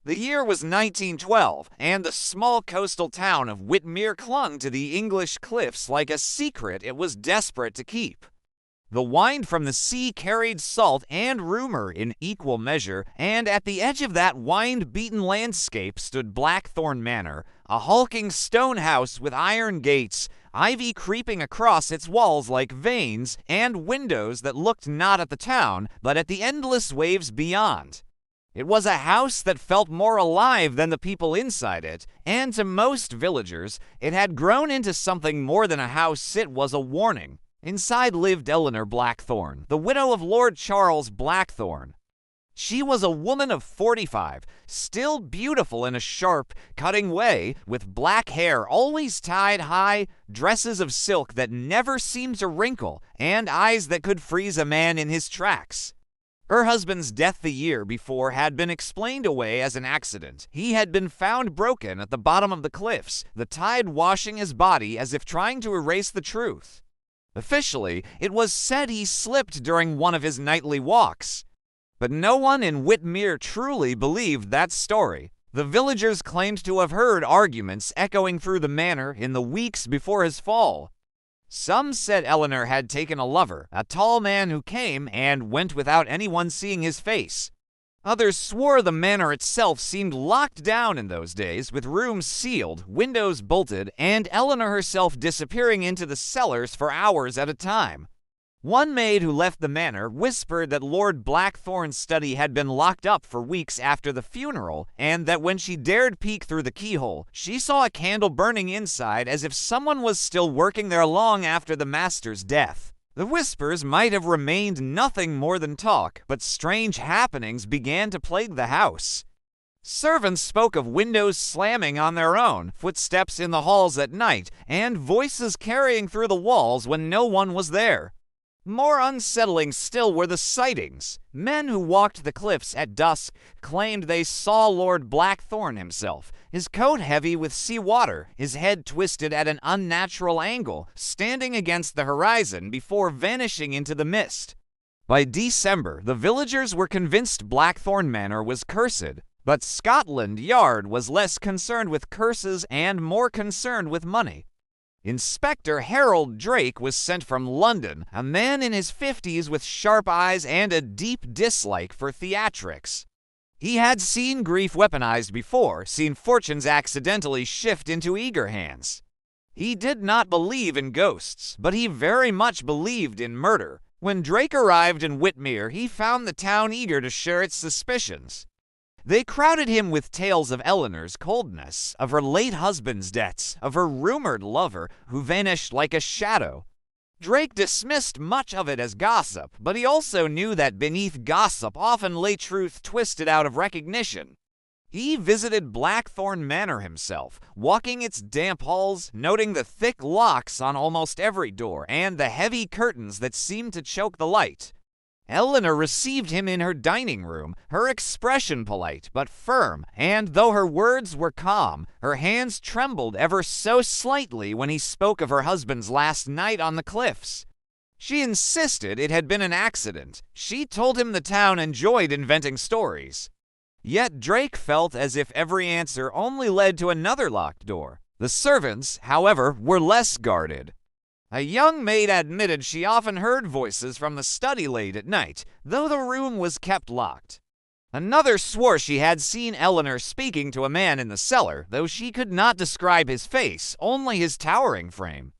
The year was 1912, and the small coastal town of Whitmere clung to the English cliffs like a secret it was desperate to keep. The wind from the sea carried salt and rumor in equal measure, and at the edge of that wind-beaten landscape stood Blackthorn Manor, a hulking stone house with iron gates, ivy creeping across its walls like veins, and windows that looked not at the town, but at the endless waves beyond. It was a house that felt more alive than the people inside it, and to most villagers, it had grown into something more than a house. It was a warning. Inside lived Eleanor Blackthorn, the widow of Lord Charles Blackthorn. She was a woman of 45, still beautiful in a sharp, cutting way, with black hair always tied high, dresses of silk that never seemed to wrinkle, and eyes that could freeze a man in his tracks. Her husband's death the year before had been explained away as an accident. He had been found broken at the bottom of the cliffs, the tide washing his body as if trying to erase the truth. Officially, it was said he slipped during one of his nightly walks. But no one in Whitmere truly believed that story. The villagers claimed to have heard arguments echoing through the manor in the weeks before his fall. Some said Eleanor had taken a lover, a tall man who came and went without anyone seeing his face. Others swore the manor itself seemed locked down in those days, with rooms sealed, windows bolted, and Eleanor herself disappearing into the cellars for hours at a time. One maid who left the manor whispered that Lord Blackthorn's study had been locked up for weeks after the funeral, and that when she dared peek through the keyhole, she saw a candle burning inside as if someone was still working there long after the master's death. The whispers might have remained nothing more than talk, but strange happenings began to plague the house. Servants spoke of windows slamming on their own, footsteps in the halls at night, and voices carrying through the walls when no one was there. More unsettling still were the sightings. Men who walked the cliffs at dusk claimed they saw Lord Blackthorn himself, his coat heavy with sea water, his head twisted at an unnatural angle, standing against the horizon before vanishing into the mist. By December, the villagers were convinced Blackthorn Manor was cursed, but Scotland Yard was less concerned with curses and more concerned with money. Inspector Harold Drake was sent from London, a man in his 50s with sharp eyes and a deep dislike for theatrics. He had seen grief weaponized before, seen fortunes accidentally shift into eager hands. He did not believe in ghosts, but he very much believed in murder. When Drake arrived in Whitmere, he found the town eager to share its suspicions. They crowded him with tales of Eleanor's coldness, of her late husband's debts, of her rumored lover who vanished like a shadow. Drake dismissed much of it as gossip, but he also knew that beneath gossip often lay truth twisted out of recognition. He visited Blackthorn Manor himself, walking its damp halls, noting the thick locks on almost every door and the heavy curtains that seemed to choke the light. Eleanor received him in her dining room, her expression polite but firm, and though her words were calm, her hands trembled ever so slightly when he spoke of her husband's last night on the cliffs. She insisted it had been an accident. She told him the town enjoyed inventing stories. Yet Drake felt as if every answer only led to another locked door. The servants, however, were less guarded. A young maid admitted she often heard voices from the study late at night, though the room was kept locked. Another swore she had seen Eleanor speaking to a man in the cellar, though she could not describe his face, only his towering frame.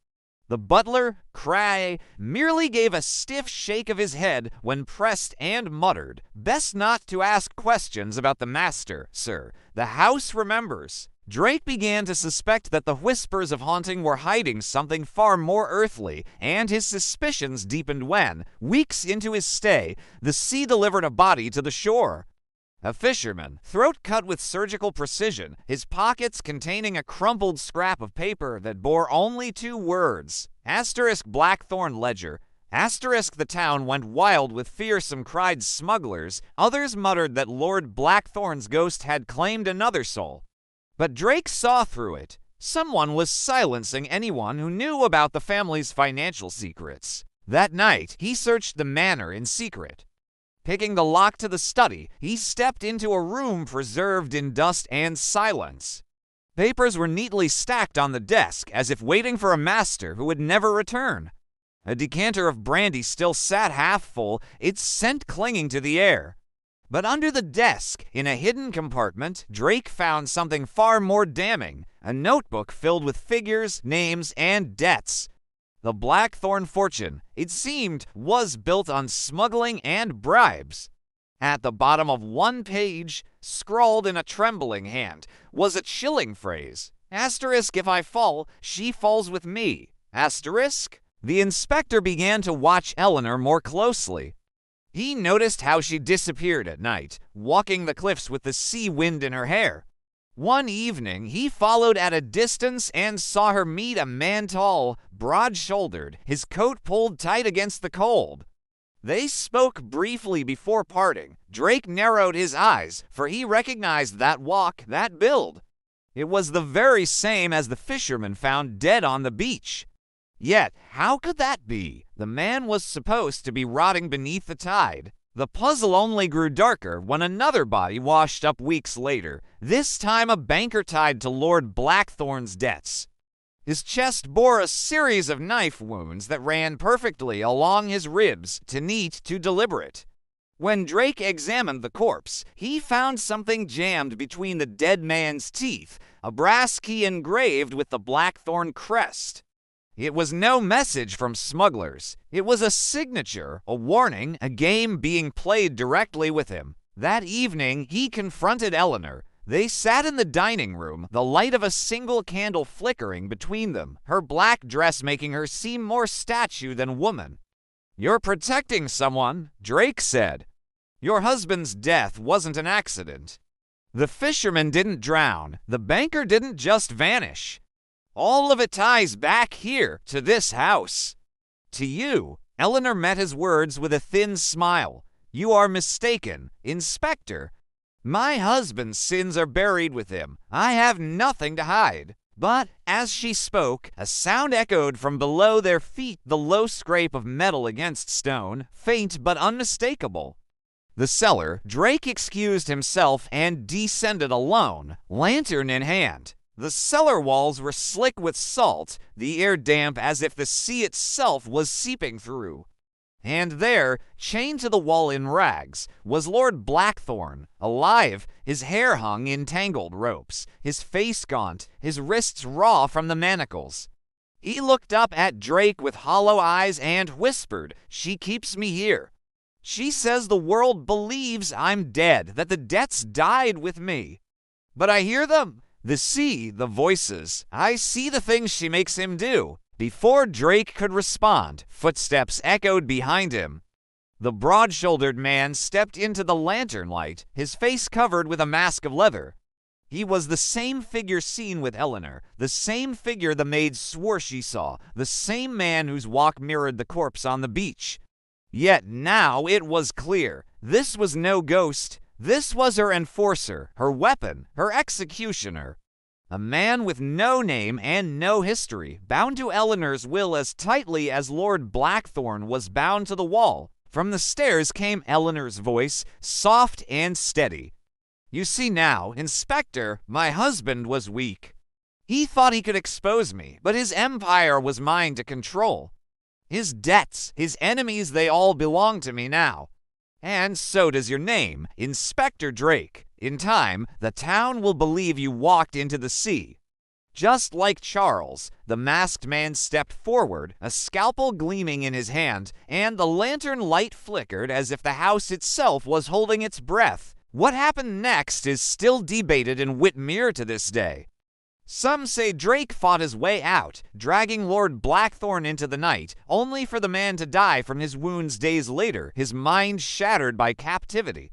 The butler, Cray, merely gave a stiff shake of his head when pressed and muttered, "Best not to ask questions about the master, sir. The house remembers." Drake began to suspect that the whispers of haunting were hiding something far more earthly, and his suspicions deepened when, weeks into his stay, the sea delivered a body to the shore. A fisherman, throat cut with surgical precision, his pockets containing a crumpled scrap of paper that bore only 2 words, *Blackthorn Ledger. The town went wild with fearsome cried smugglers. Others muttered that Lord Blackthorn's ghost had claimed another soul. But Drake saw through it. Someone was silencing anyone who knew about the family's financial secrets. That night, he searched the manor in secret. Picking the lock to the study, he stepped into a room preserved in dust and silence. Papers were neatly stacked on the desk, as if waiting for a master who would never return. A decanter of brandy still sat half full, its scent clinging to the air. But under the desk, in a hidden compartment, Drake found something far more damning, a notebook filled with figures, names, and debts. The Blackthorn fortune, it seemed, was built on smuggling and bribes. At the bottom of one page, scrawled in a trembling hand, was a chilling phrase. Asterisk, if I fall, she falls with me. Asterisk. The inspector began to watch Eleanor more closely. He noticed how she disappeared at night, walking the cliffs with the sea wind in her hair. One evening, he followed at a distance and saw her meet a man tall, broad-shouldered, his coat pulled tight against the cold. They spoke briefly before parting. Drake narrowed his eyes, for he recognized that walk, that build. It was the very same as the fisherman found dead on the beach. Yet, how could that be? The man was supposed to be rotting beneath the tide. The puzzle only grew darker when another body washed up weeks later, this time a banker tied to Lord Blackthorn's debts. His chest bore a series of knife wounds that ran perfectly along his ribs, too neat to deliberate. When Drake examined the corpse, he found something jammed between the dead man's teeth, a brass key engraved with the Blackthorn crest. It was no message from smugglers. It was a signature, a warning, a game being played directly with him. That evening, he confronted Eleanor. They sat in the dining room, the light of a single candle flickering between them, her black dress making her seem more statue than woman. "You're protecting someone," Drake said. "Your husband's death wasn't an accident. The fisherman didn't drown. The banker didn't just vanish. All of it ties back here, to this house. To you." Eleanor met his words with a thin smile. "You are mistaken, Inspector. My husband's sins are buried with him. I have nothing to hide." But as she spoke, a sound echoed from below their feet, the low scrape of metal against stone, faint but unmistakable. The cellar, Drake excused himself and descended alone, lantern in hand. The cellar walls were slick with salt, the air damp as if the sea itself was seeping through. And there, chained to the wall in rags, was Lord Blackthorn, alive, his hair hung in tangled ropes, his face gaunt, his wrists raw from the manacles. He looked up at Drake with hollow eyes and whispered, "She keeps me here. She says the world believes I'm dead, that the debts died with me. But I hear them. The sea, the voices. I see the things she makes him do." Before Drake could respond, footsteps echoed behind him. The broad-shouldered man stepped into the lantern light, his face covered with a mask of leather. He was the same figure seen with Eleanor, the same figure the maid swore she saw, the same man whose walk mirrored the corpse on the beach. Yet now it was clear. This was no ghost. This was her enforcer, her weapon, her executioner. A man with no name and no history, bound to Eleanor's will as tightly as Lord Blackthorn was bound to the wall. From the stairs came Eleanor's voice, soft and steady. "You see now, Inspector, my husband was weak. He thought he could expose me, but his empire was mine to control. His debts, his enemies, they all belong to me now. And so does your name, Inspector Drake. In time, the town will believe you walked into the sea." Just like Charles, the masked man stepped forward, a scalpel gleaming in his hand, and the lantern light flickered as if the house itself was holding its breath. What happened next is still debated in Whitmere to this day. Some say Drake fought his way out, dragging Lord Blackthorn into the night, only for the man to die from his wounds days later, his mind shattered by captivity.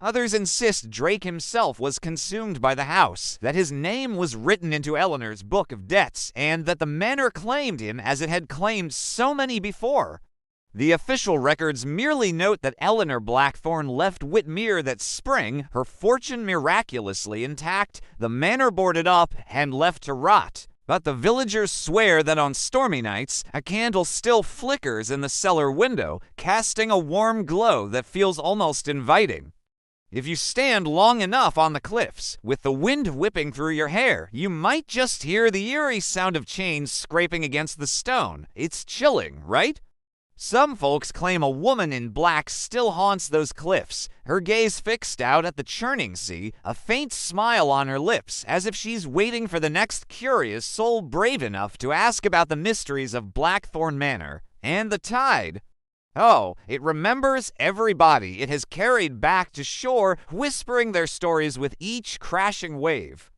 Others insist Drake himself was consumed by the house, that his name was written into Eleanor's book of debts, and that the manor claimed him as it had claimed so many before. The official records merely note that Eleanor Blackthorn left Whitmere that spring, her fortune miraculously intact, the manor boarded up, and left to rot. But the villagers swear that on stormy nights, a candle still flickers in the cellar window, casting a warm glow that feels almost inviting. If you stand long enough on the cliffs, with the wind whipping through your hair, you might just hear the eerie sound of chains scraping against the stone. It's chilling, right? Some folks claim a woman in black still haunts those cliffs, her gaze fixed out at the churning sea, a faint smile on her lips, as if she's waiting for the next curious soul brave enough to ask about the mysteries of Blackthorn Manor. And the tide. Oh, it remembers everybody it has carried back to shore, whispering their stories with each crashing wave.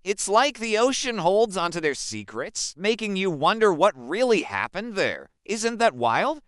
It's like the ocean holds onto their secrets, making you wonder what really happened there. Isn't that wild?